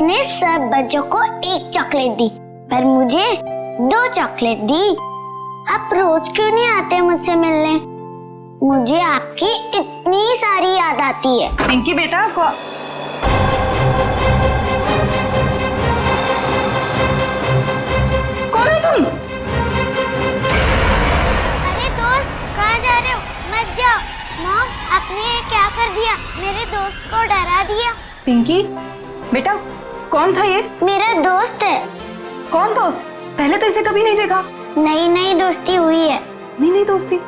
ने सब बच्चों को एक चॉकलेट दी, पर मुझे 2 चॉकलेट दी। आप रोज क्यों नहीं आते मुझसे मिलने? मुझे आपकी इतनी सारी याद आती है। पिंकी बेटा कौन है तुम? अरे दोस्त, कहाँ जा रहे हो? मत जाओ। मॉम, आपने ये क्या कर दिया? मेरे दोस्त को डरा दिया। पिंकी बेटा, कौन था ये? मेरा दोस्त है। कौन दोस्त? पहले तो इसे कभी नहीं देखा। नई नई दोस्ती हुई है। नहीं दोस्ती?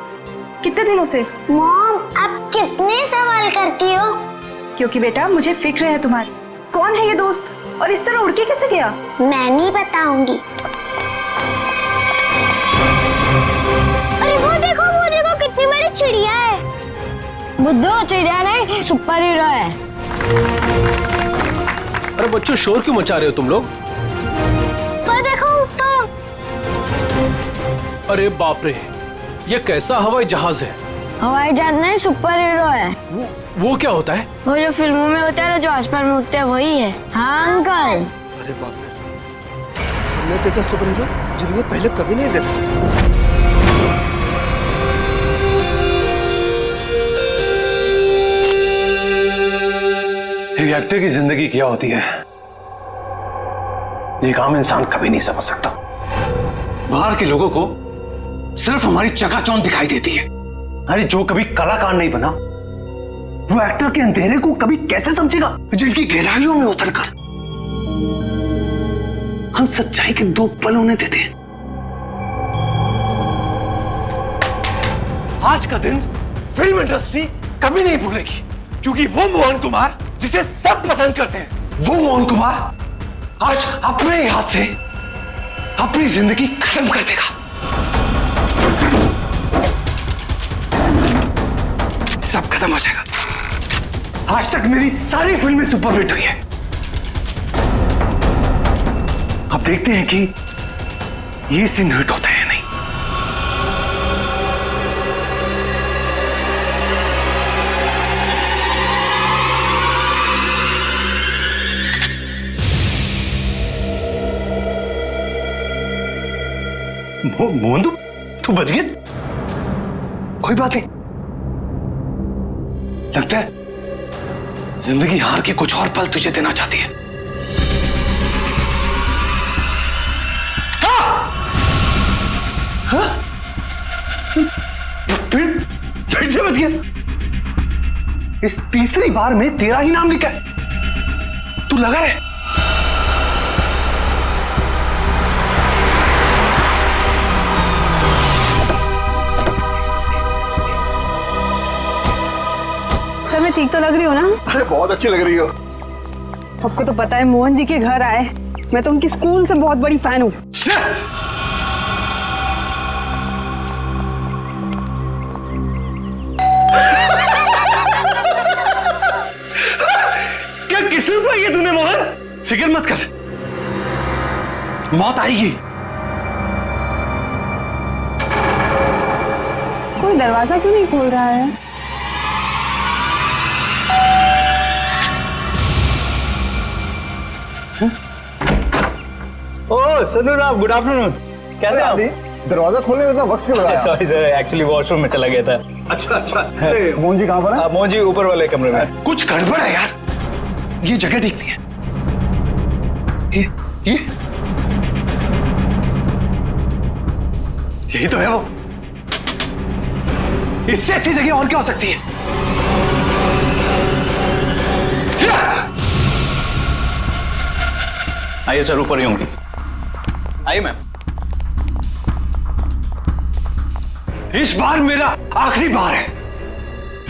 कितने दिनों से? मॉम, आप कितने सवाल करती हो? क्योंकि बेटा मुझे फिक्र है तुम्हारी। कौन है ये दोस्त और इस तरह उड़ के कैसे गया? मैं नहीं बताऊंगी। अरे वो देखो कितनी बड़ी चिड़िया है। बुद्धू, चिड़िया नहीं, सुपर हीरो है। अरे बच्चों, शोर क्यों मचा रहे हो तुम लोग? पर देखो तो। अरे बाप रे, ये कैसा हवाई जहाज है? हवाई जहाज नहीं, सुपर हीरो है। वो क्या होता है? वो जो फिल्मों में होता है ना, जो आसमान में उड़ते हैं, वही है। हाँ अंकल। अरे बाप रे, हमने तेजा सुपर हीरो जिंदगी में पहले कभी नहीं देखा। एक एक्टर की जिंदगी क्या होती है, ये आम इंसान कभी नहीं समझ सकता। बाहर के लोगों को सिर्फ हमारी चकाचौंध दिखाई देती है। अरे जो कभी कलाकार नहीं बना, वो एक्टर के अंधेरे को कभी कैसे समझेगा? जिनकी गहराइयों में उतरकर हम सच्चाई के 2 पल होने देते हैं। आज का दिन फिल्म इंडस्ट्री कभी नहीं भूलेगी, क्योंकि वो मोहन कुमार जिसे सब पसंद करते हैं, वो मोहन कुमार आज अपने हाथ से अपनी जिंदगी खत्म कर देगा। सब खत्म हो जाएगा। आज तक मेरी सारी फिल्में सुपरहिट हुई है। अब देखते हैं कि ये सीन हिट होता है या नहीं। मोहन, तू बच गया? कोई बात नहीं। लगता है जिंदगी हार के कुछ और पल तुझे देना चाहती है। हाँ? फिर से बच गया। इस तीसरी बार में तेरा ही नाम लिखा है। तू लगा रहे। सर, मैं ठीक तो लग रही हूँ ना? अरे बहुत अच्छी लग रही हो। आपको तो पता है मोहन जी के घर आए, मैं तो उनकी स्कूल से बहुत बड़ी फैन हूँ। क्या किस्मत पाई है तूने मोहन? फिक्र मत कर, मौत आएगी। कोई दरवाजा क्यों नहीं खोल रहा है? ओह संधू साहब, गुड आफ्टरनून। कैसे आप? दरवाजा खोलने में इतना वक्त क्यों लगा? सॉरी सर, एक्चुअली वॉशरूम में चला गया था। अच्छा। मोहन जी कहाँ पर है? मोहन जी ऊपर वाले कमरे में। कुछ गड़बड़ है यार, ये जगह ठीक नहीं है। ये यही तो है वो। इससे अच्छी जगह और क्या हो सकती है? आइए सर, ऊपर ही होंगे। आइए मैम। इस बार मेरा आखिरी बार है,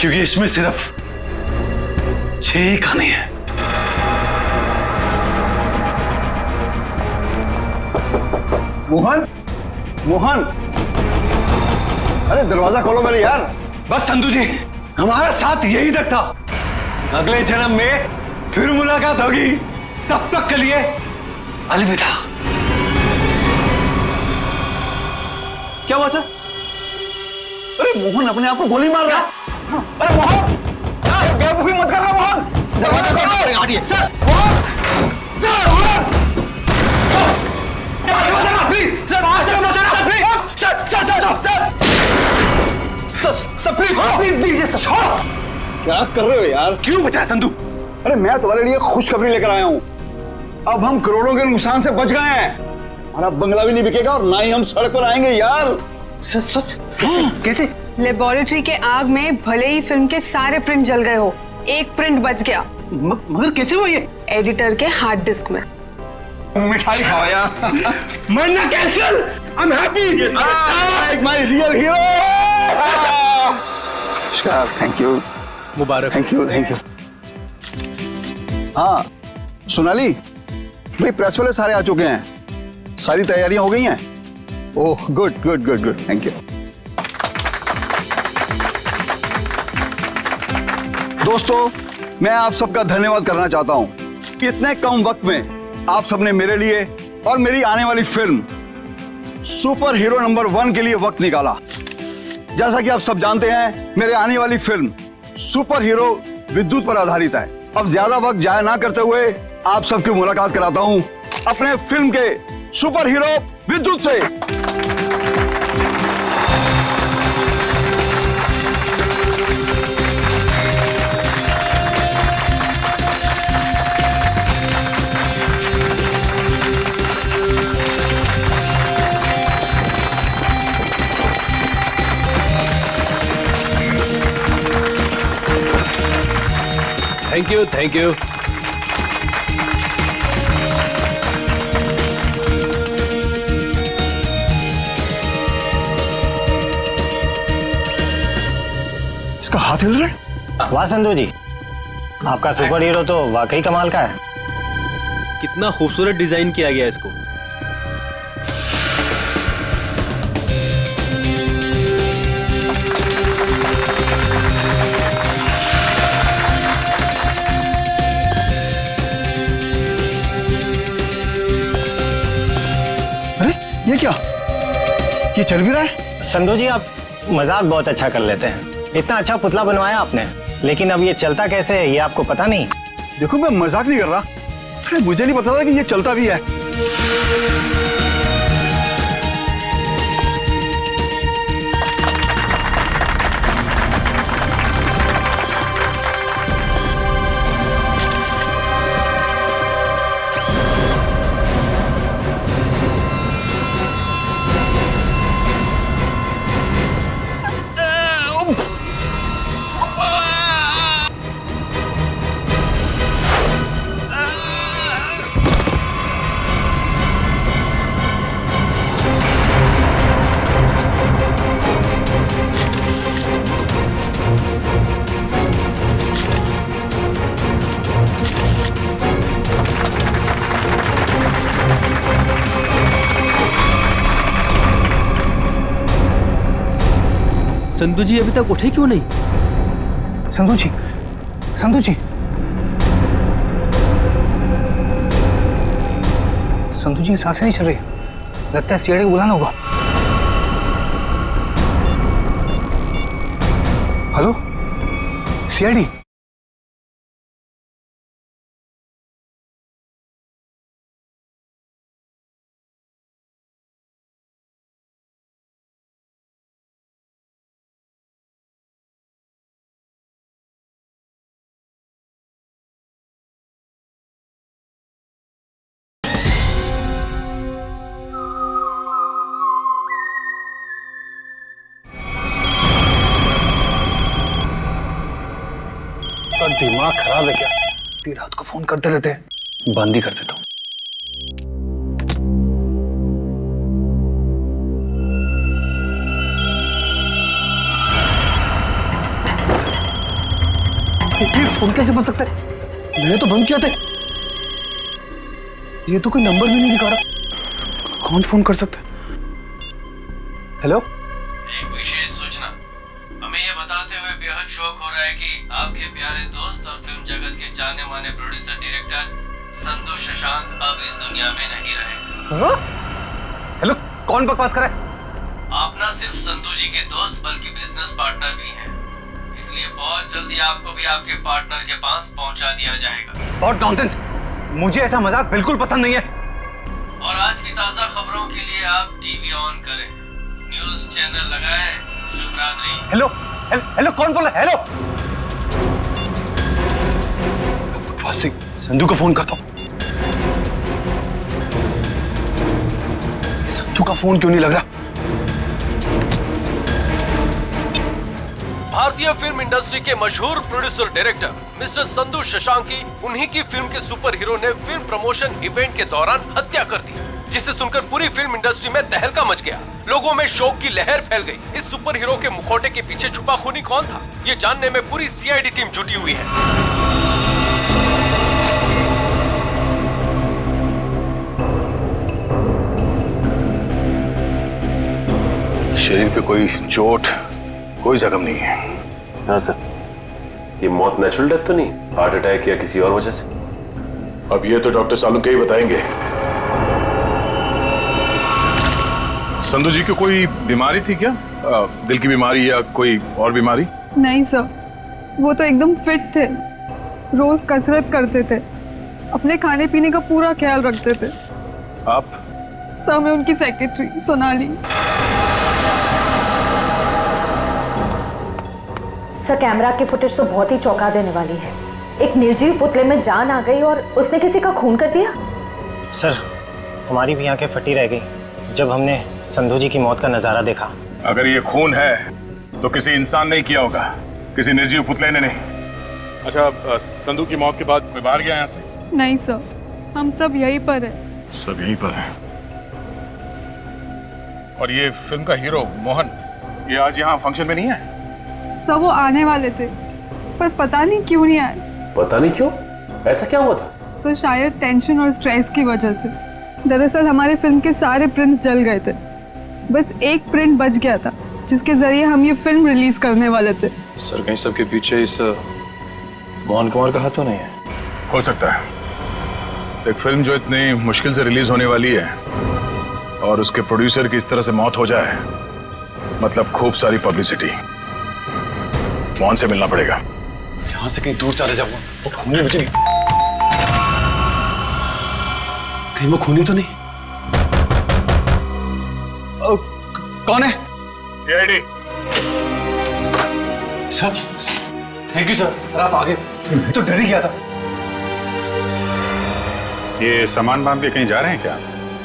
क्योंकि इसमें सिर्फ 6 खाने हैं। मोहन, मोहन, अरे दरवाजा खोलो मेरे यार। बस संधू जी, हमारा साथ यही तक था। अगले जन्म में फिर मुलाकात होगी। तब तक के लिए अलविदा। क्या हुआ सर? अरे मोहन अपने आप को गोली मार रहा है। अरे मोहन, बेवकूफी मत कर रहा मोहन। दरवाजा खोलो। सर, मोहन! सर! क्या कर रहे हो यार? क्यों बचा संधू? अरे मैं तुम्हारे लिए खुशखबरी लेकर आया हूँ। अब हम करोड़ों के नुकसान से बच गए हैं। हमारा बंगला भी नहीं बिकेगा और ना ही हम सड़क पर आएंगे यार। सच सच? कैसे? कैसे? लेबोरेटरी के आग में भले ही फिल्म के सारे प्रिंट जल गए हो, एक प्रिंट बच गया। मगर कैसे हुआ ये? एडिटर के हार्ड डिस्क में। मिठाई खाओ यार। मरना cancel. I am happy. My real hero. Thank you, Mubarak. Thank you, thank you. हाँ सोनाली भाई, प्रेस वाले सारे आ चुके हैं, सारी तैयारियां हो गई हैं। Oh good good good good, thank you. दोस्तों मैं आप सबका धन्यवाद करना चाहता हूं कि इतने कम वक्त में आप सबने मेरे लिए और मेरी आने वाली फिल्म सुपर हीरो नंबर 1 के लिए वक्त निकाला। जैसा कि आप सब जानते हैं, मेरे आने वाली फिल्म सुपर हीरो विद्युत पर आधारित है। अब ज्यादा वक्त जाया ना करते हुए आप सबकी मुलाकात कराता हूं अपने फिल्म के सुपर हीरो विद्युत से। Thank you, thank you. इसका हाथ हिल रहा है। वाह संधू जी, आपका सुपर हीरो तो वाकई कमाल का है। कितना खूबसूरत डिजाइन किया गया इसको। अरे ये क्या, ये चल भी रहा है? संधू जी आप मजाक बहुत अच्छा कर लेते हैं। इतना अच्छा पुतला बनवाया आपने, लेकिन अब ये चलता कैसे है ये आपको पता नहीं? देखो मैं मजाक नहीं कर रहा, अरे मुझे नहीं पता था कि ये चलता भी है। संधू जी अभी तक उठे क्यों नहीं? संधू जी, संधू जी, संधू जी की सांसें नहीं चल रही। लगता है सीआईडी को बुलाना होगा। Hello CID. दिमाग खराब है क्या? इतनी रात को फोन करते रहते हैं। बंद ही कर देता हूँ। ये फोन कैसे बंद सकता है? मैंने तो बंद किया था। ये तो कोई नंबर भी नहीं दिखा रहा। कौन फोन कर सकता है? हेलो, एक विशेष सूचना। हमें यह बताते हुए बेहद शौक हो रहा है कि आपके प्यारे दोस्त और फिल्म जगत के जाने माने प्रोड्यूसर डायरेक्टर संधू शशांक अब इस दुनिया में नहीं रहे। हेलो, कौन बकवास कर रहा है? आप ना सिर्फ संधू जी के दोस्त बल्कि बिजनेस पार्टनर भी हैं, इसलिए बहुत जल्दी आपको भी आपके पार्टनर के पास पहुंचा दिया जाएगा। और नॉनसेंस, मुझे ऐसा मजाक बिल्कुल पसंद नहीं है। और आज की ताजा खबरों के लिए आप टीवी ऑन करें, न्यूज चैनल लगाएं। शुभ रात्रि। हेलो हेलो, कौन बोल रहा है? हेलो आसिक, संधू को फोन करता हूँ। संधू का फोन क्यों नहीं लग रहा? भारतीय फिल्म इंडस्ट्री के मशहूर प्रोड्यूसर डायरेक्टर मिस्टर संधू शशांकी, उन्हीं की फिल्म के सुपर हीरो ने फिल्म प्रमोशन इवेंट के दौरान हत्या कर दी, जिसे सुनकर पूरी फिल्म इंडस्ट्री में तहलका मच गया। लोगों में शोक की लहर फैल गई। इस सुपर हीरो के मुखौटे के पीछे छुपा खूनी कौन था, ये जानने में पूरी सीआईडी टीम जुटी हुई है। शरीर पे कोई चोट, कोई जख्म नहीं है। हाँ सर, ये मौत नेचुरल डेथ तो नहीं, हार्ट अटैक या किसी और वजह से? अब ये तो डॉक्टर सालुंके ही बताएंगे। संधू जी को कोई बीमारी थी क्या? दिल की बीमारी या कोई और बीमारी? नहीं सर, वो तो एकदम फिट थे, रोज कसरत करते थे, अपने खाने पीने का पूरा ख्याल रखते थे। आप? सर मैं उनकी सेक्रेटरी सोनाली। सर कैमरा की फुटेज तो बहुत ही चौंका देने वाली है। एक निर्जीव पुतले में जान आ गई और उसने किसी का खून कर दिया। सर हमारी भी आंखें फटी रह गई जब हमने संधू जी की मौत का नजारा देखा। अगर ये खून है तो किसी इंसान ने किया होगा, किसी निर्जीव पुतले ने नहीं। अच्छा, संधू की मौत के बाद कोई बाहर गया यहाँ से? नहीं सर, हम सब यहीं पर है। सब यहीं पर है। और ये फिल्म का हीरो मोहन, ये आज यहाँ फंक्शन में नहीं है? सब वो आने वाले थे पर पता नहीं क्यों नहीं आए। पता नहीं क्यों? ऐसा क्या हुआ था? सर शायद टेंशन और स्ट्रेस की वजह से। दरअसल हमारे फिल्म के सारे प्रिंट्स जल गए थे, बस एक प्रिंट बच गया था जिसके जरिए हम ये फिल्म रिलीज करने वाले थे। सर कहीं सबके पीछे इस मोहन कुमार का हाथ तो नहीं है? हो सकता है। एक फिल्म जो इतनी मुश्किल से रिलीज होने वाली है और उसके प्रोड्यूसर की इस तरह से मौत हो जाए, मतलब खूब सारी पब्लिसिटी। मोहन से मिलना पड़ेगा। यहाँ से कहीं दूर चले जाऊंगा तो खूनी मुझे नहीं। कहीं वो खूनी तो नहीं? कौन है? CID. Sir thank you sir. Sir आप आगे, मैं तो डर ही गया था। ये सामान बांध के कहीं जा रहे हैं क्या?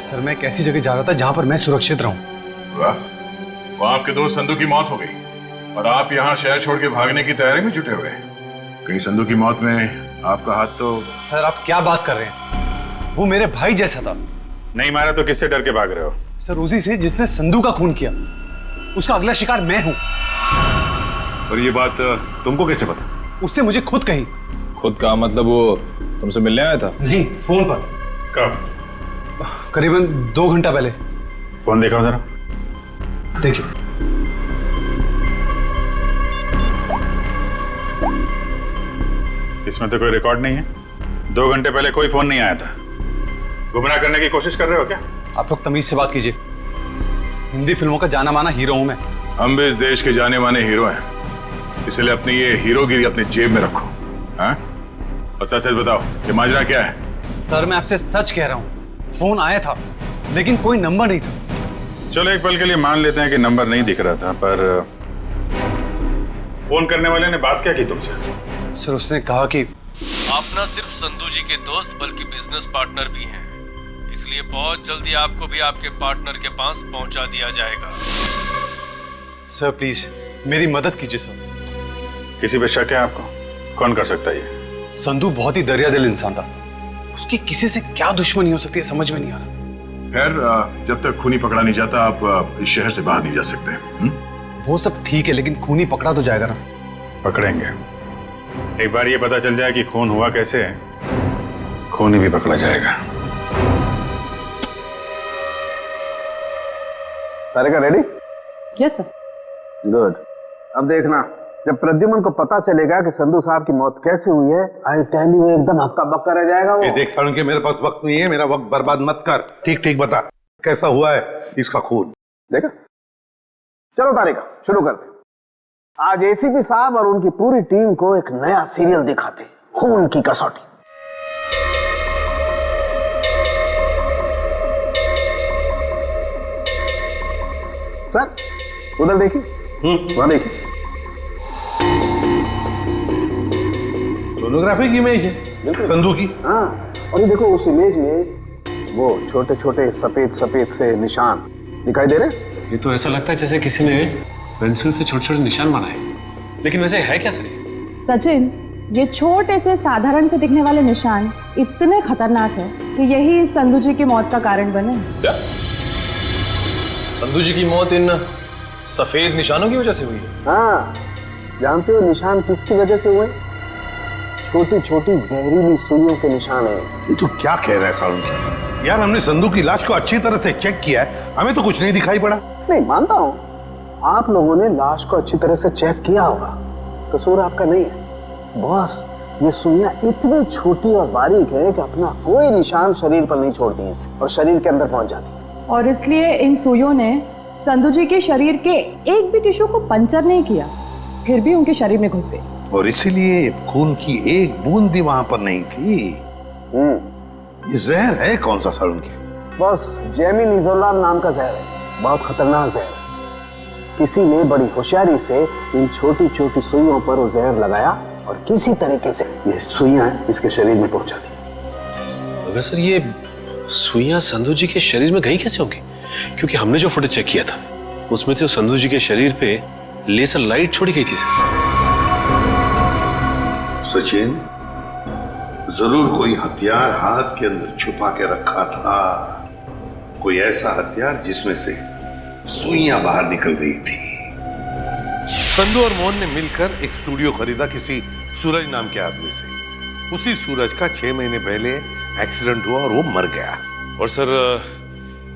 सर मैं एक ऐसी जगह जा रहा था जहां पर मैं सुरक्षित रहूं। वाह, वहां आपके दोस्त संधू की मौत हो गई और आप यहाँ शहर छोड़ के भागने की तैयारी में जुटे हुए। कहीं संधू की मौत में आपका हाथ तो? सर आप क्या बात कर रहे हैं, वो मेरे भाई जैसा था। नहीं मारा तो किससे डर के भाग रहे हो? सर उसी से जिसने संधू का खून किया, उसका अगला शिकार मैं हूं। और ये बात तुमको कैसे पता? उससे मुझे खुद कही। खुद का मतलब वो तुमसे मिलने आया था? नहीं, फोन पर। कब? करीबन 2 घंटा पहले। फोन देखा जरा। देखिए। इसमें तो कोई रिकॉर्ड नहीं है। 2 घंटे पहले कोई फोन नहीं आया था। गुमराह करने की कोशिश कर रहे हो क्या? आप लोग तमीज से बात कीजिए। हिंदी फिल्मों का जाना माना हीरो हूं मैं। हम भी इस देश के जाने माने हीरो हैं, इसलिए अपनी ये हीरोगिरी अपने जेब में रखो। हाँ? और सच सच बताओ, ये माजरा क्या है? सर मैं आपसे सच कह रहा हूँ, फोन आया था लेकिन कोई नंबर नहीं था। चलो एक पल के लिए मान लेते हैं कि नंबर नहीं दिख रहा था, पर फोन करने वाले ने बात क्या की तुमसे? सर उसने कहा कि आप न सिर्फ संधू जी के दोस्त बल्कि बिजनेस पार्टनर भी हैं, इसलिए बहुत जल्दी आपको भी आपके पार्टनर के पास पहुंचा दिया जाएगा। सर प्लीज मेरी मदद कीजिए सर। किसी पे शक है आपको? कौन कर सकता है ये? संधू बहुत ही दरियादिल इंसान था, उसकी किसी से क्या दुश्मनी हो सकती है समझ में नहीं आ रहा। खैर, जब तक खूनी पकड़ा नहीं जाता आप इस शहर से बाहर नहीं जा सकते। वो सब ठीक है लेकिन खूनी पकड़ा तो जाएगा ना? पकड़ेंगे। एक बार ये पता चल जाए कि खून हुआ कैसे, खूनी भी पकड़ा जाएगा। तारिका रेडी? Yes sir. गुड। अब देखना, जब प्रद्युमन को पता चलेगा कि संधू साहब की मौत कैसे हुई है, आई टेल यू एकदम हक्का बक्का रह जाएगा वो। देख सालुंके, मेरे पास वक्त नहीं है, मेरा वक्त बर्बाद मत कर। ठीक ठीक बता कैसा हुआ है इसका खून। देखा? चलो तारिका शुरू करते। आज एसीपी साहब और उनकी पूरी टीम को एक नया सीरियल दिखाते, खून की कसौटी। सर उधर देखिए, वहां देखिए। सोनोग्राफी की इमेज है संधू की। हाँ, और ये देखो उस इमेज में वो छोटे छोटे सफेद सफेद से निशान दिखाई दे रहे। ये तो ऐसा लगता है जैसे किसी ने पेंसिल से छोटे छोटे निशान बनाए, लेकिन वैसे है क्या सर? सचिन, ये छोटे से साधारण से दिखने वाले निशान इतने खतरनाक है कि यही संधू जी की मौत का कारण बने। क्या संधू जी की मौत इन सफेद निशानों की वजह से हुई है? हाँ, जानते हो निशान किसकी वजह से हुए? छोटी छोटी जहरीली सुइयों के निशान है। ये तो क्या कह रहा है सारुण? यार हमने संधू की लाश को अच्छी तरह से चेक किया है, हमें तो कुछ नहीं दिखाई पड़ा। नहीं मानता हूँ, आप लोगों ने लाश को अच्छी तरह से चेक किया होगा, कसूर आपका नहीं है। बॉस, ये सुइयां इतनी छोटी और बारीक है कि अपना कोई निशान शरीर पर नहीं छोड़ती हैं और शरीर के अंदर पहुंच जाती हैं। और इसलिए इन सुइयों ने संधू जी के शरीर के एक भी टिश्यू को पंचर नहीं किया, फिर भी उनके शरीर में घुस गई। और इसीलिए खून की एक बूंद भी वहां पर नहीं थी। ये जहर है कौन सा सारुण की? बस जेमिनिजोलाम नाम का जहर है, बहुत खतरनाक जहर है। किसी ने बड़ी होशियारी से इन छोटी छोटी सुइयों पर वो जहर लगाया और किसी तरीके से ये सुइयां इसके शरीर में पहुंचा दी। मगर सर ये सुइयां संधू जी के शरीर में गई कैसे होंगी? क्योंकि हमने जो फोटो चेक किया था उसमें तो संधू जी के शरीर पे लेजर लाइट छोड़ी गई थी सर। सचिन, जरूर कोई हथियार हाथ के अंदर छुपा के रखा था, कोई ऐसा हथियार जिसमें से सुइयां बाहर निकल गई थी। संधू और मोहन ने मिलकर एक स्टूडियो खरीदा किसी सूरज नाम के आदमी से। उसी सूरज का 6 महीने पहले एक्सीडेंट हुआ और वो मर गया। और सर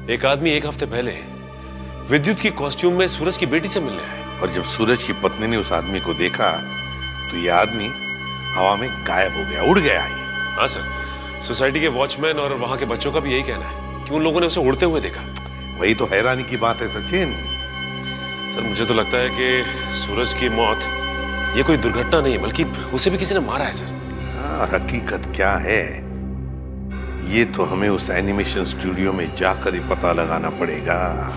एक आदमी 1 हफ्ते पहले विद्युत की कॉस्ट्यूम में सूरज की बेटी से मिलने आया। और जब सूरज की पत्नी ने उस आदमी को देखा तो ये आदमी हवा में गायब हो गया, उड़ गया। हाँ सर, सोसाइटी के वॉचमैन और वहां के बच्चों का भी यही कहना है कि उन लोगों ने उसे उड़ते हुए देखा। वही तो हैरानी की बात है सचिन। सर मुझे तो लगता है कि सूरज की मौत ये कोई दुर्घटना नहीं है, बल्कि उसे भी किसी ने मारा है सर। हाँ, हकीकत क्या है ये तो हमें उस एनिमेशन स्टूडियो में जाकर ही पता लगाना पड़ेगा।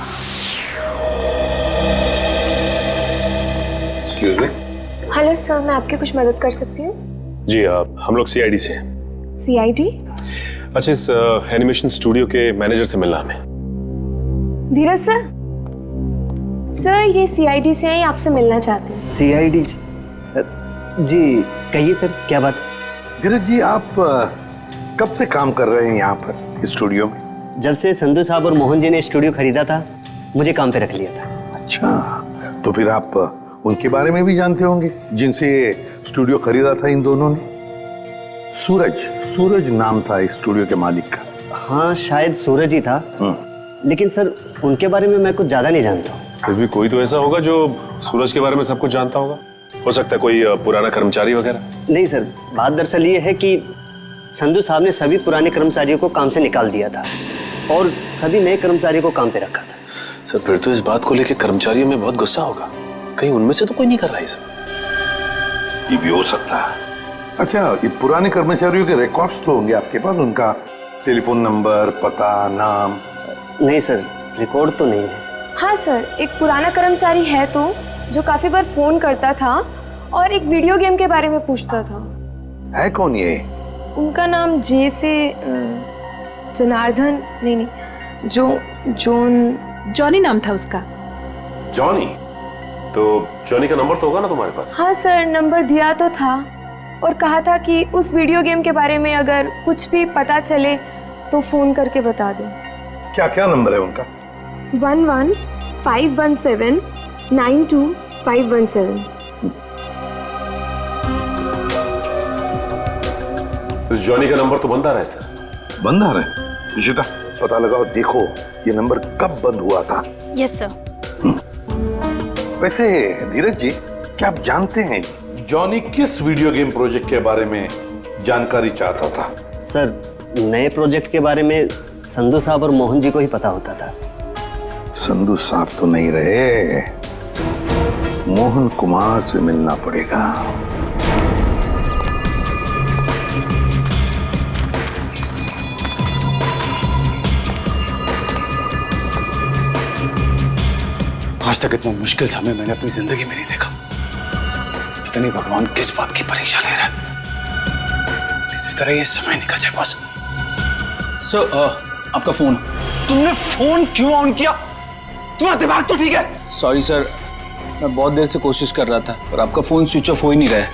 Excuse me. हेलो सर, मैं आपकी कुछ मदद कर सकती हूँ? जी हम लोग सीआईडी से हैं। सीआईडी? अच्छा, इस एनिमेशन स्टूडियो के मैनेजर से मिलना हमें। धीरज सर, सर ये सीआईडी से हैं, आपसे मिलना चाहते हैं। सीआईडी जी, कहिए सर क्या बात? धीरज जी, आप कब से काम कर रहे हैं यहाँ पर स्टूडियो में? जब से संधू साहब और मोहन जी ने स्टूडियो खरीदा था, मुझे काम पे रख लिया था। अच्छा, तो फिर आप उनके बारे में भी जानते होंगे जिनसे स्टूडियो खरीदा था इन दोनों ने? सूरज नाम था इस स्टूडियो के मालिक का। हाँ, शायद सूरज ही था, लेकिन सर उनके बारे में मैं कुछ ज्यादा नहीं जानता हूँ। फिर भी कोई तो ऐसा होगा जो सूरज के बारे में सब कुछ जानता होगा। हो सकता है कोई पुराना कर्मचारी वगैरह। नहीं सर, बात दरअसल ये है कि संधू साहब ने सभी पुराने कर्मचारियों को काम से निकाल दिया था और सभी नए कर्मचारियों को काम पे रखा था। सर फिर तो इस बात को लेकर कर्मचारियों में बहुत गुस्सा होगा, कहीं उनमें से तो कोई नहीं कर रहा है सब। ये भी हो सकता है। अच्छा, ये पुराने कर्मचारियों के रिकॉर्ड्स तो होंगे आपके पास, उनका टेलीफोन नंबर, पता, नाम? नहीं सर, रिकॉर्ड तो नहीं है। हाँ सर, एक पुराना कर्मचारी है तो जो काफी बार फोन करता था और एक वीडियो गेम के बारे में पूछता था। है कौन ये? उनका नाम जे से जनार्दन नहीं, जॉनी नाम था उसका। जॉनी? तो जॉनी का नंबर तो होगा ना तुम्हारे पास? हाँ सर, नंबर दिया तो था और कहा था कि उस वीडियो गेम के बारे में अगर कुछ भी पता चले तो फोन करके बता दें। क्या क्या नंबर है उनका? 11517 92517। जॉनी का नंबर तो बंद आ रहा है सर। बंद आ रहा है? निशिता, पता लगाओ, देखो ये नंबर कब बंद हुआ था। Yes sir. वैसे धीरज जी, क्या आप जानते हैं जॉनी किस वीडियो गेम प्रोजेक्ट के बारे में जानकारी चाहता था? सर, नए प्रोजेक्ट के बारे में संधू साहब और मोहन जी को ही पता होता था। संधू साहब तो नहीं रहे, मोहन कुमार से मिलना पड़ेगा। आज तक इतना मुश्किल समय मैंने अपनी जिंदगी में नहीं देखा। पता नहीं भगवान किस बात की परीक्षा ले रहा है। किसी तरह ये समय निकल जाए बॉस। सर आपका फोन। तुमने फोन क्यों ऑन किया? तुम्हारा दिमाग तो ठीक है? सॉरी सर, मैं बहुत देर से कोशिश कर रहा था और आपका फोन स्विच ऑफ हो ही नहीं रहा है।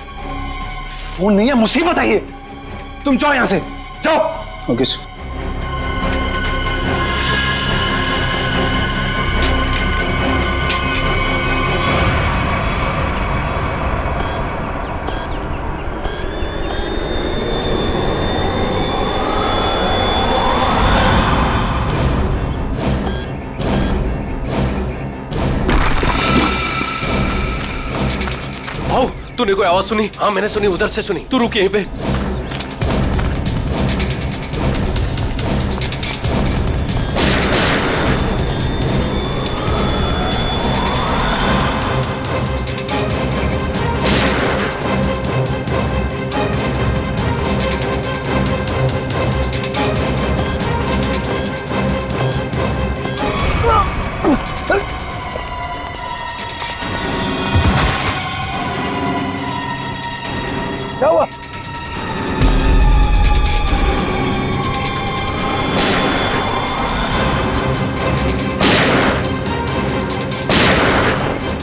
फोन नहीं है, मुसीबत है ये। तुम जाओ यहां से, जाओ। Okay sir. तूने कोई आवाज सुनी? हाँ मैंने सुनी, उधर से सुनी। तू रुक यहीं पे। क्या हुआ?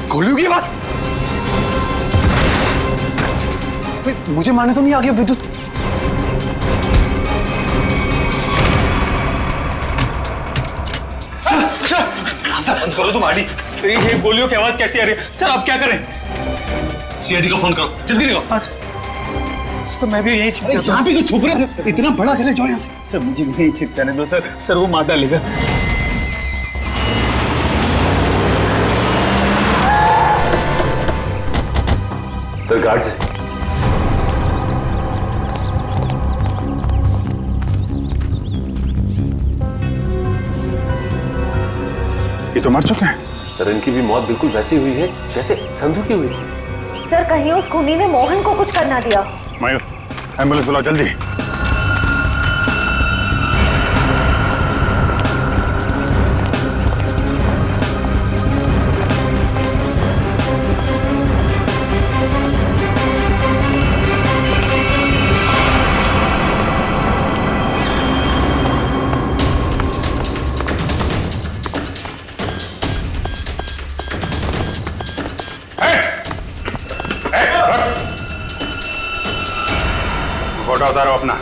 गोलियों की आवाज। मुझे मारने तो नहीं आ गया विद्युत? रास्ता बंद करो तुम आली। ये गोलियों की आवाज कैसी आ रही है? सर आप क्या करें? सीआईडी को फोन करो, जल्दी निकलो। तो मैं भी यही छुप जाता हूं। यहाँ पे क्यों छुप रहे हैं? इतना बड़ा घर है, जाओ यहाँ से। सर मुझे भी यही छिपता है। दो सर, सर वो मार डालेगा। सर गार्ड से। ये तो मर चुके हैं। सर इनकी भी मौत बिल्कुल वैसी हुई है जैसे संधू की हुई थी। सर कहीं उस खूनी ने मोहन को कुछ करना दिया। मयूर, एम्बुलेंस बुलाओ जल्दी। फोटो उतारो अपना।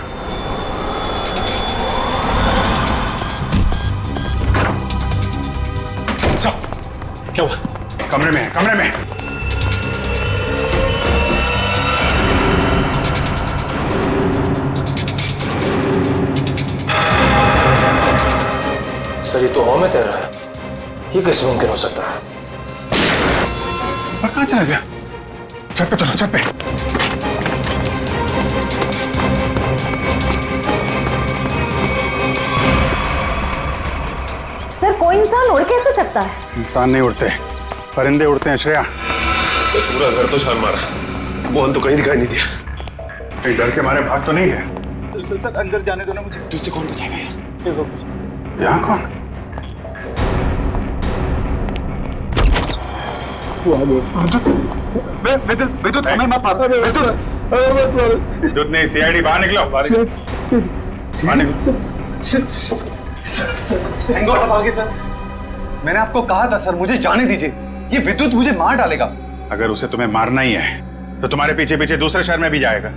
क्या हुआ? कमरे में है, कमरे में। सर ये तो हवा में तैर रहा है, ये कैसे मुमकिन हो सकता है? पर कहाँ चला गया? छत पे चलो, छत पे। सर कोई इंसान उड़ कैसे सकता है? इंसान नहीं उड़ते, परिंदे उड़ते हैं श्रेया। सर पूरा घर तो छान मारा, मोहन तो कहीं दिखाई नहीं दिया। कहीं डर के मारे भाग तो नहीं है? सर अंदर जाने दो ना मुझे। तुझसे कौन बचाएगा यार? यहाँ कौन? विद्युत हमें मत मारो। विद्युत नहीं, सीआईडी बाहर निकलो, बाहर निकलो। सर मैंने आपको कहा था सर, मुझे जाने दीजिए। ये विद्युत मुझे मार डालेगा। अगर उसे तुम्हें मारना ही है तो तुम्हारे पीछे पीछे दूसरे शहर में भी जाएगा।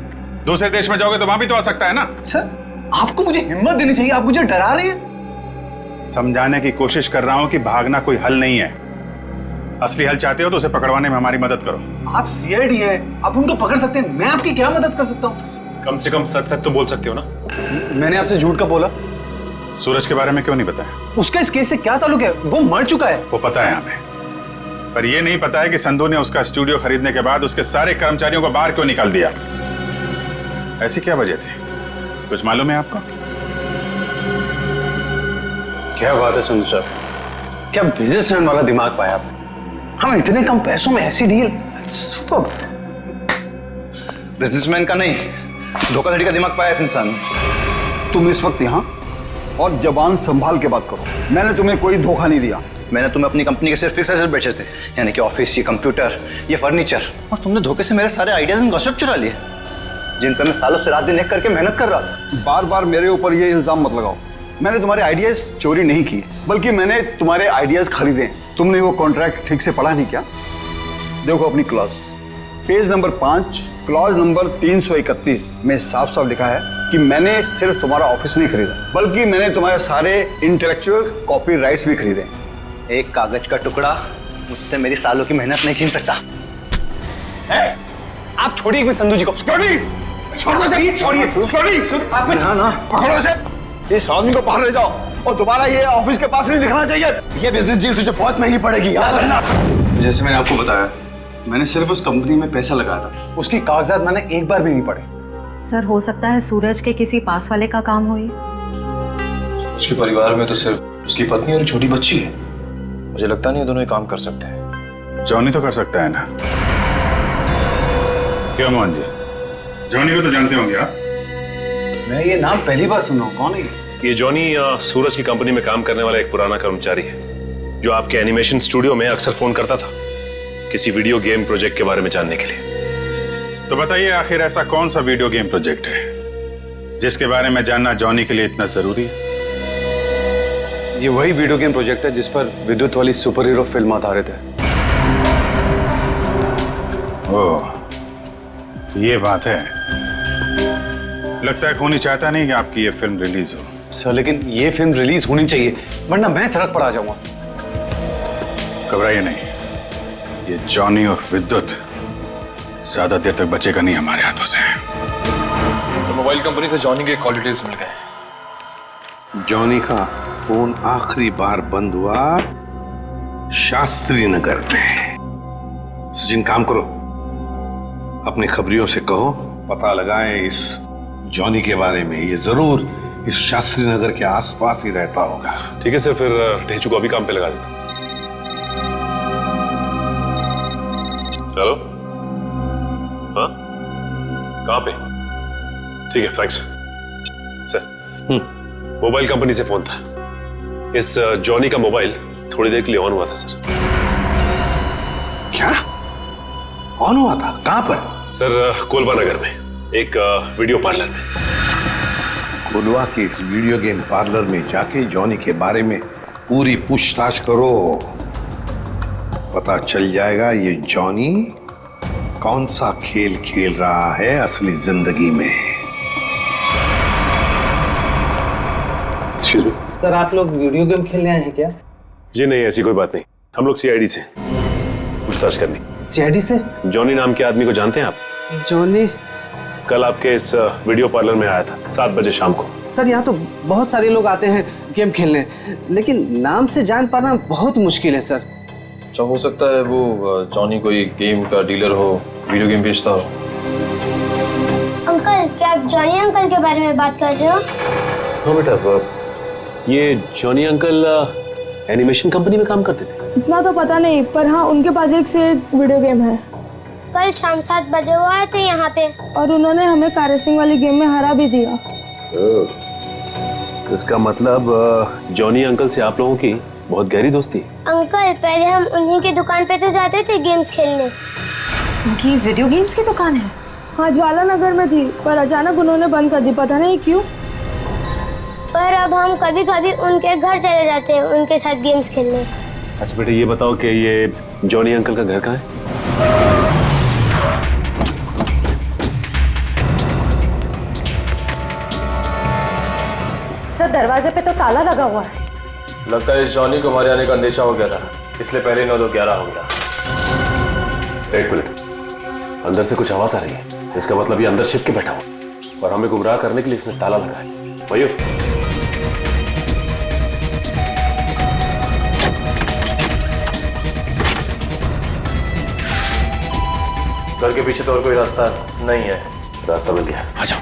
दूसरे देश में जाओगे तो वहां भी तो आ सकता है ना। सर आपको मुझे हिम्मत देनी चाहिए, आप मुझे डरा रहे हैं। समझाने की कोशिश कर रहा हूं कि भागना कोई हल नहीं है। असली हल चाहते हो तो उसे पकड़वाने में हमारी मदद करो। आप सीआईडी है, आप उनको पकड़ सकते हैं, मैं आपकी क्या मदद कर सकता हूँ? कम से कम सच सच तो बोल सकते हो ना। मैंने आपसे झूठ का बोला? सूरज के बारे में क्यों नहीं बताया? उसका इस केस से क्या ताल्लुक है? वो मर चुका है। वो पता है हमें, पर यह नहीं पता है कि संधू ने उसका स्टूडियो खरीदने के बाद उसके सारे कर्मचारियों को बाहर क्यों निकाल दिया। ऐसी क्या वजह थी, कुछ मालूम है आपको? क्या बात है संधू साहब, क्या बिजनेसमैन वाला दिमाग पाया आपने। हम इतने कम पैसों में ऐसी डील, सुपर। बिजनेसमैन का नहीं, धोखाधड़ी का दिमाग पाया इस इंसान। तुम इस वक्त यहाँ और जबान संभाल के बात करो। मैंने तुम्हें कोई धोखा नहीं दिया। मैंने तुम्हें अपनी कंपनी के सिर्फ फिक्स एसेट बेचे थे, यानी कि ऑफिस, ये कंप्यूटर, ये फर्नीचर, और तुमने धोखे से मेरे सारे आइडियाज एंड गॉसिप चुरा लिए। जिन पर मैं सालों से रात दिन एक करके मेहनत कर रहा था। बार बार मेरे ऊपर ये इल्जाम मत लगाओ। मैंने तुम्हारे आइडियाज चोरी नहीं किए, बल्कि मैंने तुम्हारे आइडियाज खरीदे हैं। तुमने वो कॉन्ट्रैक्ट ठीक से पढ़ा नहीं क्या? देखो अपनी clause, page number 5, clause number 331 में साफ साफ लिखा है कि मैंने सिर्फ तुम्हारा ऑफिस नहीं खरीदा, बल्कि मैंने तुम्हारे सारे इंटेलेक्चुअल कॉपीराइट्स भी खरीदे हैं। एक कागज का टुकड़ा मुझसे मेरी सालों की मेहनत नहीं छीन सकता। आप छोड़िए एक संधू जी को। छोड़िए ना पकड़ो इसे। इस आदमी को बाहर ले जाओ और दोबारा ये ऑफिस के पास नहीं दिखना चाहिए। ये बिजनेस डील तुझे बहुत महंगी पड़ेगी, याद रखना। जैसे मैंने आपको बताया, मैंने सिर्फ उस कंपनी में पैसा लगाया था, उसकी कागजात मैंने एक बार भी नहीं पढ़े। सर हो सकता है सूरज के किसी पास वाले का काम हो ये। उसके परिवार में तो सिर्फ उसकी पत्नी और एक छोटी बच्ची है। मुझे लगता नहीं ये दोनों ही काम कर सकते हैं। जॉनी तो कर सकता है ना? क्या मोहन जी, जॉनी को तो जानते होंगे आप? मैं ये नाम पहली बार सुना हूं, कौन है ये जॉनी सूरज की कंपनी में काम करने वाला एक पुराना कर्मचारी है, जो आपके एनिमेशन स्टूडियो में अक्सर फोन करता था किसी वीडियो गेम प्रोजेक्ट के बारे में जानने के लिए। तो बताइए आखिर ऐसा कौन सा वीडियो गेम प्रोजेक्ट है जिसके बारे में जानना जॉनी के लिए इतना जरूरी है? ये वही वीडियो गेम प्रोजेक्ट है जिस पर विद्युत वाली सुपर हीरो फिल्म आधारित है। ओह, ये बात है। लगता है खूनी चाहता नहीं कि आपकी ये फिल्म रिलीज हो। सर लेकिन ये फिल्म रिलीज होनी चाहिए, वरना मैं सड़क पर आ जाऊंगा। घबराइए नहीं, ये जॉनी और विद्युत ज्यादा देर तक बचेगा नहीं हमारे हाथों से। मोबाइल कंपनी से जॉनी के कॉल डिटेल्स मिल गए। जॉनी का फोन आखिरी बार बंद हुआ शास्त्री नगर में। सचिन काम करो, अपने खबरियों से कहो पता लगाएं इस जॉनी के बारे में। ये जरूर इस शास्त्री नगर के आसपास ही रहता होगा। ठीक है सर, फिर ढेचू को अभी काम पे लगा देता हूं। हेलो, हाँ कहाँ पे? ठीक है, थैंक्स सर। मोबाइल कंपनी से फोन था। इस जॉनी का मोबाइल थोड़ी देर के लिए ऑन हुआ था सर। क्या ऑन हुआ था? कहां पर? सर कोलवा नगर में एक वीडियो पार्लर में। कोलवा के इस वीडियो गेम पार्लर में जाके जॉनी के बारे में पूरी पूछताछ करो। पता चल जाएगा ये जॉनी कौन सा खेल खेल रहा है असली जिंदगी में। सर आप लोग वीडियो गेम खेलने आए हैं क्या? जी नहीं, ऐसी कोई बात नहीं। हम लोग सीआईडी से पूछताछ करनी। सीआईडी से? जॉनी नाम के आदमी को जानते हैं आप? जॉनी कल आपके इस वीडियो पार्लर में आया था 7 बजे शाम को। सर यहाँ तो बहुत सारे लोग आते हैं गेम खेलने, लेकिन नाम से जान पाना बहुत मुश्किल है सर। अच्छा, हो सकता है वो जॉनी कोई गेम का डीलर हो, वीडियो गेम बेचता हो। अंकल, क्या आप जॉनी अंकल के बारे में बात कर रहे हो? हाँ बेटा, ये जॉनी अंकल एनिमेशन कंपनी में काम करते थे। इतना तो पता नहीं, पर हाँ उनके पास एक से एक वीडियो गेम है। कल शाम 7 बजे वो आए थे यहाँ पे और उन्होंने हमें कार रेसिंग वाली गेम में हरा भी दिया। इसका मतलब जॉनी अंकल से आप लोगों की बहुत गहरी दोस्ती है। अंकल, पहले हम उन्हीं की दुकान पे तो जाते थे गेम्स खेलने। उनकी वीडियो गेम्स की दुकान है? हाँ, ज्वाला नगर में थी, पर अचानक उन्होंने बंद कर दी, पता नहीं क्यों। पर अब हम कभी कभी उनके घर चले जाते हैं उनके साथ गेम्स खेलने। अच्छा बेटा, ये बताओ कि ये जॉनी अंकल का घर कहाँ है? सर दरवाजे पे तो ताला लगा हुआ है। लगता है इस जॉनी को हमारे आने का अंदेशा हो गया था, इसलिए पहले 9-2-11 हो गया। एक मिनट, अंदर से कुछ आवाज आ रही है। इसका मतलब ये अंदर छिप के बैठा हुआ और हमें गुमराह करने के लिए इसने ताला लगाया। भैया घर के पीछे तो और कोई रास्ता नहीं है। रास्ता मिल गया, आ जाओ।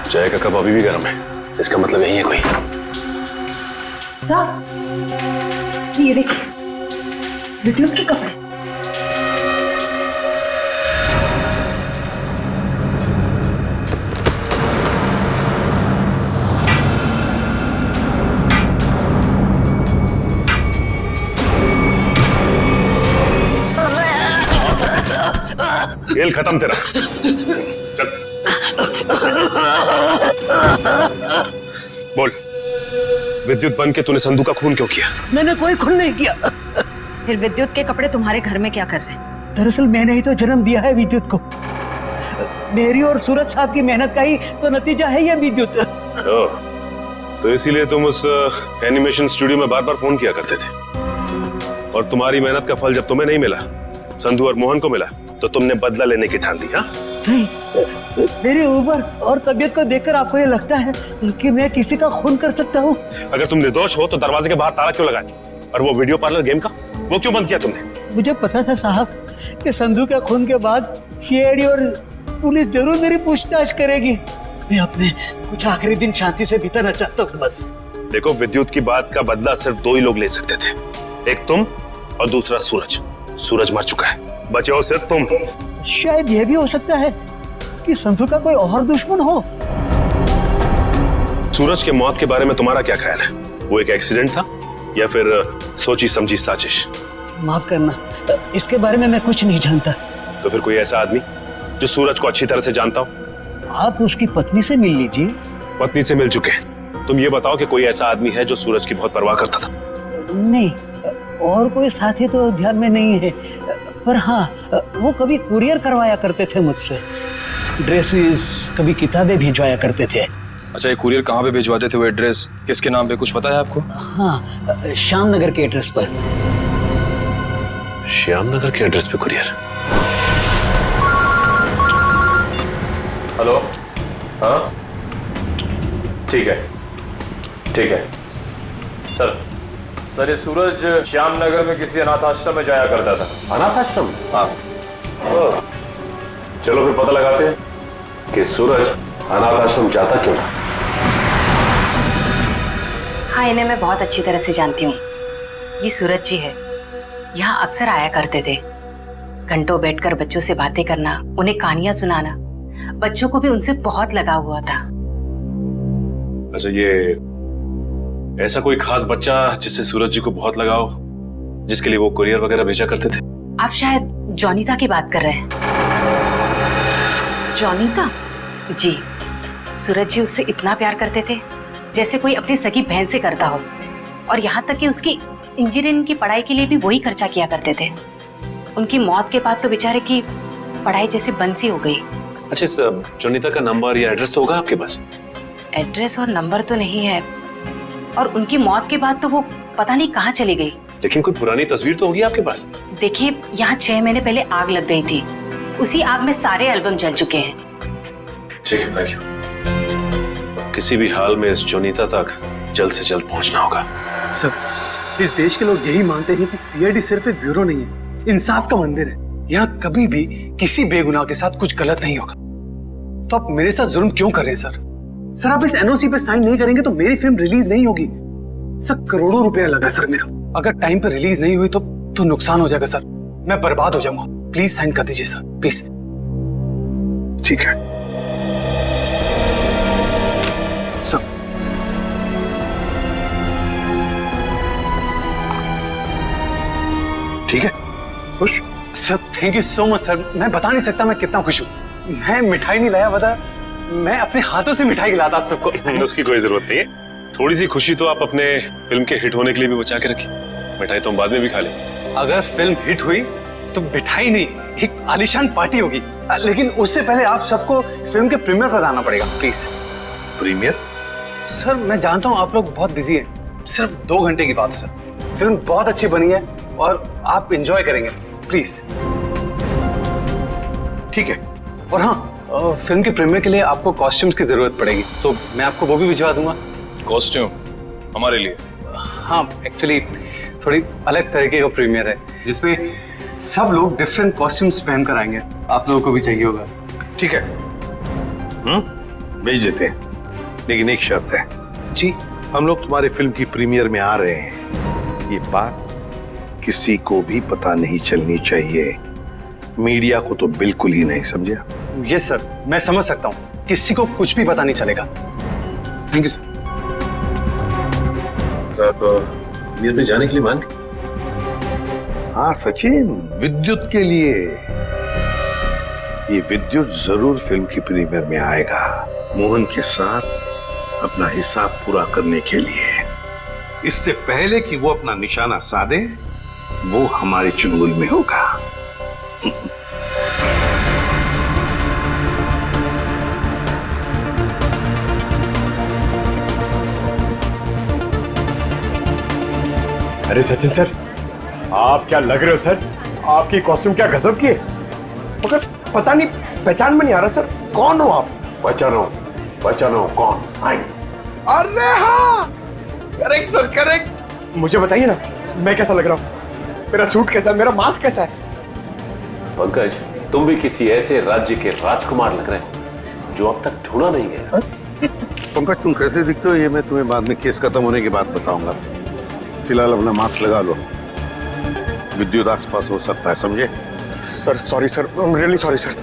चाय का कप अभी भी गर्म है, इसका मतलब यही है कोई। साहब ये देखिए, वीडियो के कपड़े। खेल खत्म तेरा। चल बोल, विद्युत बन के तूने संधू का खून क्यों किया? मैंने कोई खून नहीं किया। फिर विद्युत के कपड़े तुम्हारे घर में क्या कर रहे हैं? दरअसल मैंने ही तो जन्म दिया है विद्युत को। मेरी और सूरज साहब की मेहनत का ही तो नतीजा है ये विद्युत। तो इसीलिए तुम उस एनिमेशन स्टूडियो में बार बार फोन किया करते थे, और तुम्हारी मेहनत का फल जब तुम्हें नहीं मिला, संधू और मोहन को मिला, तो तुमने बदला लेने की ठान ली। हाँ, नहीं, मेरी उम्र और तबीयत को देखकर आपको ये लगता है कि मैं किसी का खून कर सकता हूँ? अगर तुम निर्दोष हो तो दरवाजे के बाहर ताला क्यों लगाया? और वो वीडियो पार्लर गेम का, वो क्यों बंद किया तुमने? मुझे पता था साहब कि संधू के खून के बाद सीआईडी और पुलिस जरूर मेरी पूछताछ करेगी। मैं अपने कुछ आखिरी दिन शांति से बिताना चाहता हूँ बस। देखो, विद्युत की बात का बदला सिर्फ दो ही लोग ले सकते थे, एक तुम और दूसरा सूरज। सूरज मर चुका है, बचे हो सिर्फ तुम। शायद यह भी हो सकता है कि संधू का कोई और दुश्मन हो। सूरज के मौत के बारे में तुम्हारा क्या ख्याल है? वो एक एक्सीडेंट था या फिर सोची समझी साजिश? माफ करना, इसके बारे में मैं कुछ नहीं जानता। तो फिर कोई ऐसा आदमी जो सूरज को अच्छी तरह से जानता हो? आप उसकी पत्नी से मिल लीजिए। पत्नी से मिल चुके हैं, तुम ये बताओ कि कोई ऐसा आदमी है जो सूरज की बहुत परवाह करता था? नहीं, और कोई साथी तो ध्यान में नहीं है, पर हाँ, वो कभी कुरियर करवाया करते थे मुझसे, ड्रेसेस, कभी किताबें भिजवाया करते थे। अच्छा, ये कुरियर कहाँ पे भिजवाते थे? वो एड्रेस किसके नाम पे, कुछ पता है आपको? हाँ, श्याम नगर के एड्रेस पर। श्याम नगर के एड्रेस पे कुरियर? हेलो, हाँ ठीक है, ठीक है सर, ये सूरज श्याम नगर में किसी अनाथ आश्रम में जाया करता था। अनाथ आश्रम? हाँ। चलो फिर पता लगाते हैं कि सूरज अनाथ आश्रम जाता क्यों था। हाँ, इन्हें मैं बहुत अच्छी तरह से जानती हूँ। ये सूरज जी है, यहाँ अक्सर आया करते थे। घंटों बैठकर बच्चों से बातें करना, उन्हें कहानियां सुनाना, बच्चों को भी उनसे बहुत लगाव हुआ था। अच्छा, ये ऐसा कोई खास बच्चा जिससे सूरज जी को बहुत लगाव, जिसके लिए वो कुरियर वगैरह भेजा करते थे? आप शायद जॉनीता की बात कर रहे हैं। जॉनीता? जी, सूरज जी उससे इतना प्यार करते थे जैसे कोई अपनी सगी बहन से करता हो, और यहाँ तक कि उसकी इंजीनियरिंग की पढ़ाई के लिए भी वही खर्चा किया करते थे। उनकी मौत के बाद तो बेचारे की पढ़ाई जैसे बंद सी हो गई। अच्छा, इस जॉनीता का नंबर या एड्रेस तो होगा आपके पास? एड्रेस और नंबर तो नहीं है, और उनकी मौत के बाद तो वो पता नहीं कहाँ चली गई। लेकिन कोई पुरानी तस्वीर तो होगी आपके पास? देखिए, यहाँ 6 महीने पहले आग लग गई थी, उसी आग में सारे एल्बम जल चुके हैं। ठीक है, थैंक यू। किसी भी हाल में इस जॉनीता तक जल्द से जल्द पहुंचना होगा। सर, इस देश के लोग यही मानते हैं कि सीआईडी सिर्फ एक ब्यूरो नहीं है, इंसाफ का मंदिर है। यहाँ कभी भी किसी बेगुनाह के साथ कुछ गलत नहीं होगा। तो आप मेरे साथ जुल्म क्यों कर रहे हैं सर? सर, आप इस एनओसी पे साइन नहीं करेंगे तो मेरी फिल्म रिलीज नहीं होगी। सर, करोड़ों रुपया लगा सर मेरा, अगर टाइम पर रिलीज नहीं हुई तो नुकसान हो जाएगा सर, मैं बर्बाद हो जाऊंगा। प्लीज साइन कर दीजिए सर, प्लीज। ठीक है सर। ठीक है, खुश? Sir, thank you so much sir. मैं बता नहीं सकता मैं कितना खुश हूँ। मैं मिठाई नहीं लाया, बता, मैं अपने हाथों से मिठाई खिलाता आप सबको। उसकी कोई जरूरत नहीं है, थोड़ी सी खुशी तो आप अपने फिल्म के हिट होने के लिए भी बचा के रखिए। मिठाई तो हम बाद में भी खा लें। अगर फिल्म हिट हुई तो मिठाई नहीं, एक आलीशान पार्टी होगी, लेकिन उससे पहले आप सबको फिल्म के प्रीमियर पर आना पड़ेगा प्लीज। प्रीमियर? सर, मैं जानता हूँ आप लोग बहुत बिजी हैं, सिर्फ 2 घंटे की बात है सर। फिल्म बहुत अच्छी बनी है और आप एंजॉय करेंगे, प्लीज। ठीक है। और हाँ, फिल्म के प्रीमियर के लिए आपको कॉस्ट्यूम्स की जरूरत पड़ेगी, तो मैं आपको वो भी भिजवा दूंगा। कॉस्ट्यूम हमारे लिए? हाँ, एक्चुअली थोड़ी अलग तरीके का प्रीमियर है जिसमें सब लोग डिफरेंट कॉस्ट्यूम्स पहनकर आएंगे। आप लोगों को भी चाहिए होगा। ठीक है, भेज देते हैं, लेकिन एक शर्त है। जी? हम लोग तुम्हारे फिल्म की प्रीमियर में आ रहे हैं, ये बात किसी को भी पता नहीं चलनी चाहिए, मीडिया को तो बिल्कुल ही नहीं, समझे? यस सर, मैं समझ सकता हूँ, किसी को कुछ भी पता नहीं चलेगा। Thank you sir. आप मीर पे जाने के लिए मान गए? हाँ सचिन, विद्युत के लिए। ये विद्युत जरूर फिल्म की प्रीमियर में आएगा, मोहन के साथ अपना हिसाब पूरा करने के लिए। इससे पहले कि वो अपना निशाना साधे, वो हमारे चुंगल में होगा। अरे सचिन सर, आप क्या लग रहे हो सर? आपकी कॉस्ट्यूम क्या गजब की है, मगर पता नहीं, पहचान में नहीं आ रहा सर, कौन हो आप? पहचानो कौन? आई। अरे हाँ, करेक्ट सर, करेक्ट। मुझे बताइए ना, मैं कैसा लग रहा हूँ? मेरा सूट कैसा है, मेरा मास्क कैसा है? पंकज, तुम भी किसी ऐसे राज्य के राजकुमार लग रहे हो जो अब तक ढूंढा नहीं गया। पंकज, तुम कैसे दिखते हो ये मैं तुम्हें बाद में केस खत्म होने के बाद बताऊंगा। फिलहाल अपना मास्क लगा लो, विद्युत आसपास हो सकता है, समझे? Sir sorry sir, I am really sorry sir.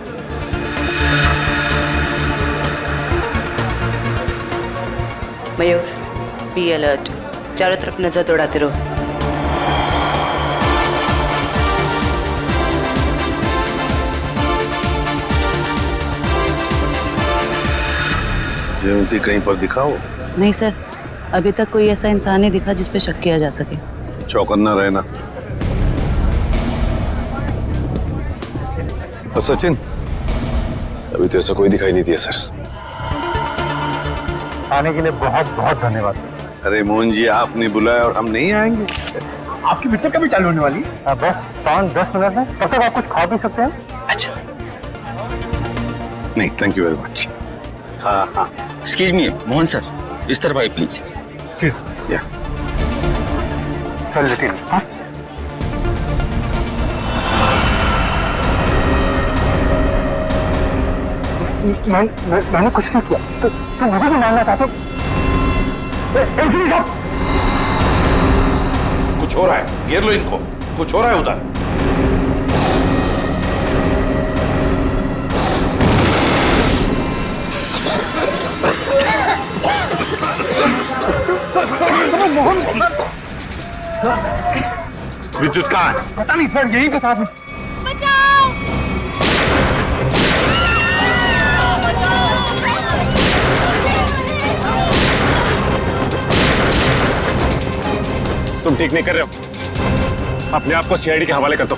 Mayur, be alert, चारों तरफ नजर दौड़ाते रहो। जयंती कहीं पर दिखाओ? नहीं सर, अभी तक कोई ऐसा इंसान नहीं दिखा जिस पे शक किया जा सके। चौकन्ना रहना। और सचिन? अभी तो ऐसा कोई दिखाई नहीं दिया सर। आने के लिए बहुत बहुत धन्यवाद। अरे मोहन जी, आपने बुलाया और हम नहीं आएंगे? आपकी पिक्चर कभी चालू होने वाली है? बस 5-10 मिनट में, तब तक आप कुछ खा भी सकते हैं। अच्छा। नहीं, थैंक यू वेरी मच। हाँ हाँ। एक्सक्यूज मी मोहन सर, इस तरफ आइए प्लीज। या। चल लेकिन हाँ? मैंने कुछ नहीं किया, तो मुझे भी मानना चाहते? कुछ हो रहा है, घेर लो इनको, कुछ हो रहा है उधर। विद्युत कहाँ है? पता नहीं सर, यही बता दो। तुम ठीक नहीं कर रहे हो, अपने आप को सीआईडी के हवाले कर दो।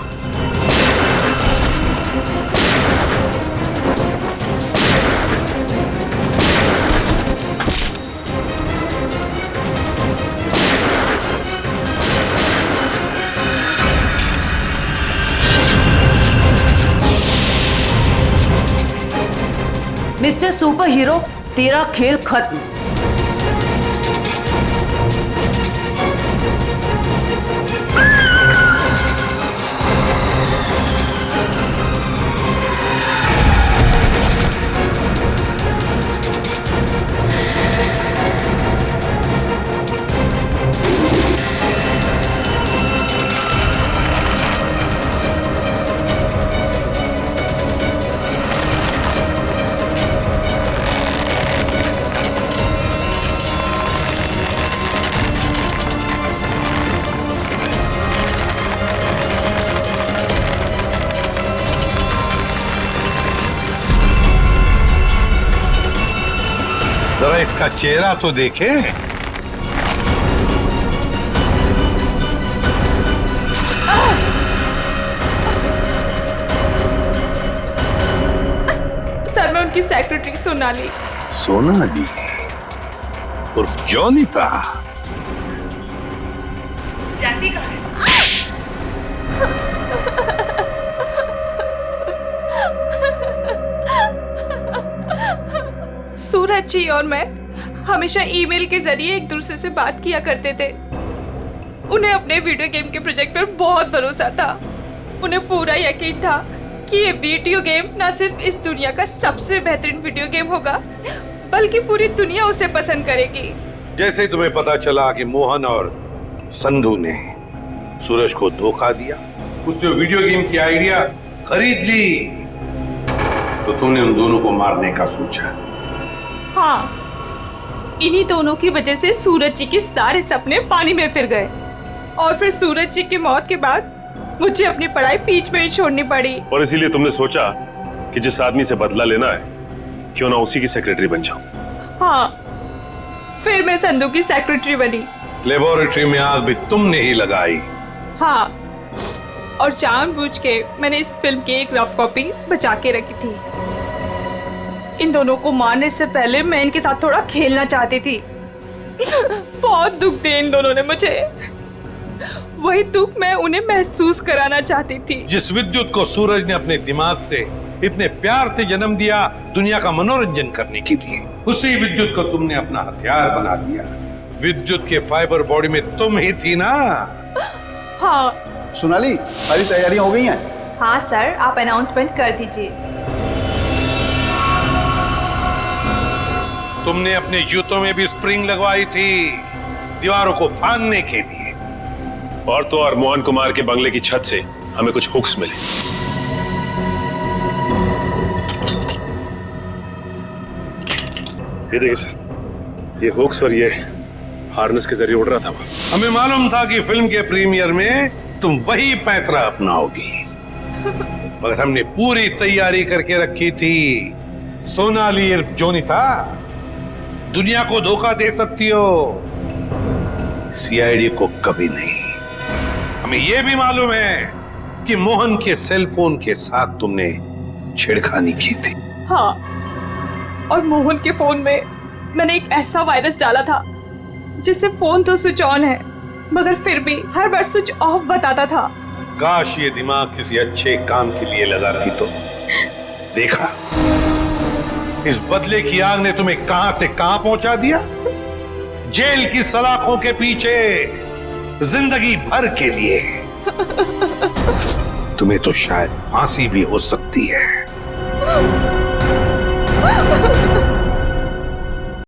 मिस्टर सुपर हीरो, तेरा खेल खत्म। जरा इसका चेहरा तो देखे। सर, मैं उनकी सेक्रेटरी सोनाली। सोनाली उर्फ जॉनी था। जानती कहाँ है? सूरज जी और मैं हमेशा ईमेल के जरिए एक दूसरे से बात किया करते थे। उन्हें अपने वीडियो गेम के प्रोजेक्ट पर बहुत भरोसा था। उन्हें पूरा यकीन था कि ये वीडियो गेम न सिर्फ इस दुनिया का सबसे बेहतरीन वीडियो गेम होगा, बल्कि पूरी दुनिया उसे पसंद करेगी। जैसे तुम्हें पता चला कि मोहन और संधू ने सूरज को धोखा दिया, उससे वीडियो गेम की आइडिया खरीद ली, तो तुमने उन दोनों को मारने का सोचा। हाँ, इन्हीं दोनों की वजह से सूरज जी के सारे सपने पानी में फिर गए और फिर सूरज जी की मौत के बाद मुझे अपनी पढ़ाई बीच में ही छोड़नी पड़ी। और इसीलिए तुमने सोचा कि जिस आदमी से बदला लेना है क्यों ना उसी की सेक्रेटरी बन जाऊं। हाँ, फिर मैं संधू की सेक्रेटरी बनी। लेबोरेटरी में आग भी तुमने ही लगाई। हाँ, और जानबूझ के मैंने इस फिल्म की एक रफ कॉपी बचा के रखी थी। इन दोनों को मारने से पहले मैं इनके साथ थोड़ा खेलना चाहती थी। बहुत दुख दिए इन दोनों ने मुझे, वही दुख मैं उन्हें महसूस कराना चाहती थी। जिस विद्युत को सूरज ने अपने दिमाग से इतने प्यार से जन्म दिया दुनिया का मनोरंजन करने के लिए, उसी विद्युत को तुमने अपना हथियार बना दिया। विद्युत के फाइबर बॉडी में तुम ही थी ना? हाँ। सोनाली, सारी तैयारियां हो गई हैं? हाँ सर, आप अनाउंसमेंट कर दीजिए। तुमने अपने जूतों में भी स्प्रिंग लगवाई थी दीवारों को फाड़ने के लिए। और तो और मोहन कुमार के बंगले की छत से हमें कुछ हुक्स मिले। ये देखिए सर, ये हुक्स और ये हार्नेस के जरिए उड़ रहा था वो। हमें मालूम था कि फिल्म के प्रीमियर में तुम वही पैतरा अपनाओगी, मगर हमने पूरी तैयारी करके रखी थी। सोनाली इर्फ जोनीता, दुनिया को धोखा दे सकती हो, सीआईडी को कभी नहीं। हमें यह भी मालूम है कि मोहन के सेल फोन के साथ तुमने छेड़खानी की थी। हाँ, और मोहन के फोन में मैंने एक ऐसा वायरस डाला था जिससे फोन तो स्विच ऑन है मगर फिर भी हर बार स्विच ऑफ बताता था। काश ये दिमाग किसी अच्छे काम के लिए लगा रही तो। देखा, इस बदले की आग ने तुम्हें कहां से कहां पहुंचा दिया। जेल की सलाखों के पीछे जिंदगी भर के लिए। तुम्हें तो शायद फांसी भी हो सकती है।